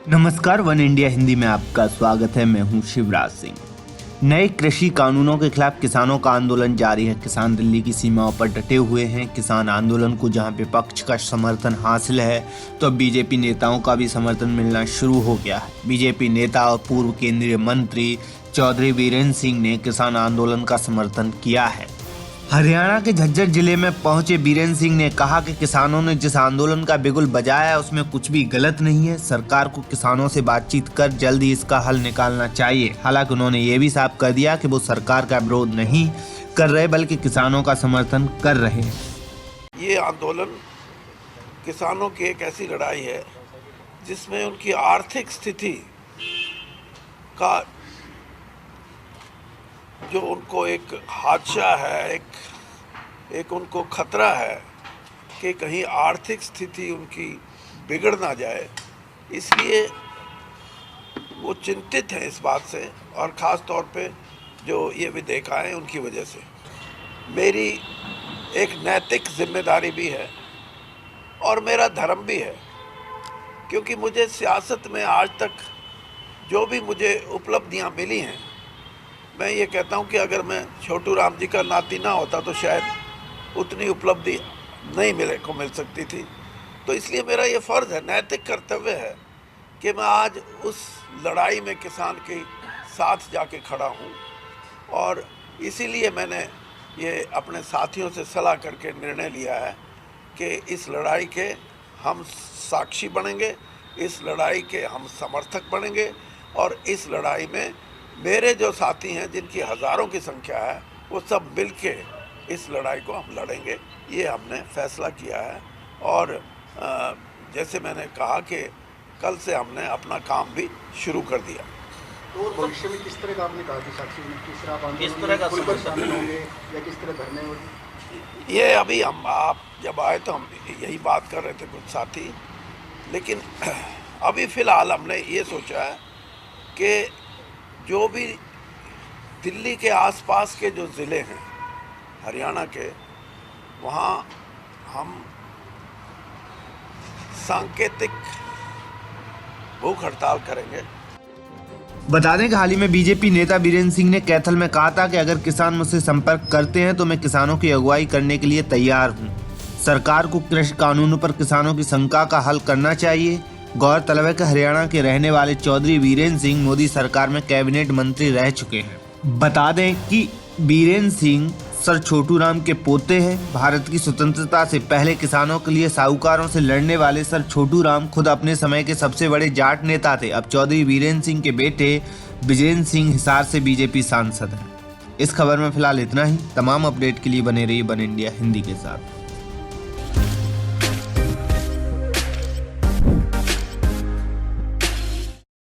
नमस्कार, one India Hindi में आपका स्वागत है। मैं हूं शिवराज सिंह। नए कृषि कानूनों के खिलाफ किसानों का आंदोलन जारी है। किसान दिल्ली की सीमाओं पर डटे हुए हैं। किसान आंदोलन को जहां विपक्ष का समर्थन हासिल है, तो अब बीजेपी नेताओं का भी समर्थन मिलना शुरू हो गया है। बीजेपी नेता और पूर्व केंद्रीय मंत्री चौधरी बीरेन्द्र सिंह ने किसान आंदोलन का समर्थन किया है। हरियाणा के झज्जर जिले में पहुंचे बीरेन्द्र सिंह ने कहा कि किसानों ने जिस आंदोलन का बिगुल बजाया है उसमें कुछ भी गलत नहीं है। सरकार को किसानों से बातचीत कर जल्द ही इसका हल निकालना चाहिए। हालांकि उन्होंने ये भी साफ कर दिया कि वो सरकार का विरोध नहीं कर रहे बल्कि किसानों का समर्थन कर रहे हैं। ये आंदोलन किसानों की एक ऐसी लड़ाई है जिसमें उनकी आर्थिक स्थिति का जो उनको एक हादसा है, एक उनको खतरा है कि कहीं आर्थिक स्थिति उनकी बिगड़ ना जाए, इसलिए वो चिंतित हैं इस बात से। और ख़ास तौर पे जो ये विधेयकाएँ उनकी वजह से मेरी एक नैतिक जिम्मेदारी भी है और मेरा धर्म भी है, क्योंकि मुझे सियासत में आज तक जो भी मुझे उपलब्धियां मिली हैं, मैं ये कहता हूँ कि अगर मैं छोटू राम जी का नाती ना होता तो शायद उतनी उपलब्धि नहीं मिल सकती थी। तो इसलिए मेरा ये फ़र्ज़ है, नैतिक कर्तव्य है कि मैं आज उस लड़ाई में किसान के साथ जाके खड़ा हूँ। और इसीलिए मैंने ये अपने साथियों से सलाह करके निर्णय लिया है कि इस लड़ाई के हम साक्षी बनेंगे, इस लड़ाई के हम समर्थक बनेंगे और इस लड़ाई में मेरे जो साथी हैं जिनकी हज़ारों की संख्या है, वो सब मिल के इस लड़ाई को हम लड़ेंगे। ये हमने फैसला किया है। और जैसे मैंने कहा कि कल से हमने अपना काम भी शुरू कर दिया। तो भविष्य में किस तरह का आपने कहा कि साक्षी किस तरह शामिल होंगे या किस तरह धरने होंगे? ये अभी आप जब आए तो हम यही बात कर रहे थे कुछ साथी, लेकिन अभी फ़िलहाल हमने ये सोचा है कि जो भी दिल्ली के आसपास के जो ज़िले हैं हरियाणा के, वहाँ हम सांकेतिक भूख हड़ताल करेंगे। बता दें कि हाल ही में बीजेपी नेता बीरेन्द्र सिंह ने कैथल में कहा था कि अगर किसान मुझसे संपर्क करते हैं तो मैं किसानों की अगुवाई करने के लिए तैयार हूं। सरकार को कृषि कानूनों पर किसानों की शंका का हल करना चाहिए। गौरतलब है कि हरियाणा के रहने वाले चौधरी बीरेन्द्र सिंह मोदी सरकार में कैबिनेट मंत्री रह चुके हैं। बता दें कि बीरेन्द्र सिंह सर छोटू राम के पोते हैं। भारत की स्वतंत्रता से पहले किसानों के लिए साहूकारों से लड़ने वाले सर छोटू राम खुद अपने समय के सबसे बड़े जाट नेता थे। अब चौधरी बीरेन्द्र सिंह के बेटे विजेंद्र सिंह हिसार से बीजेपी सांसद हैं। इस खबर में फिलहाल इतना ही। तमाम अपडेट के लिए बने रहिए वन इंडिया हिंदी के साथ।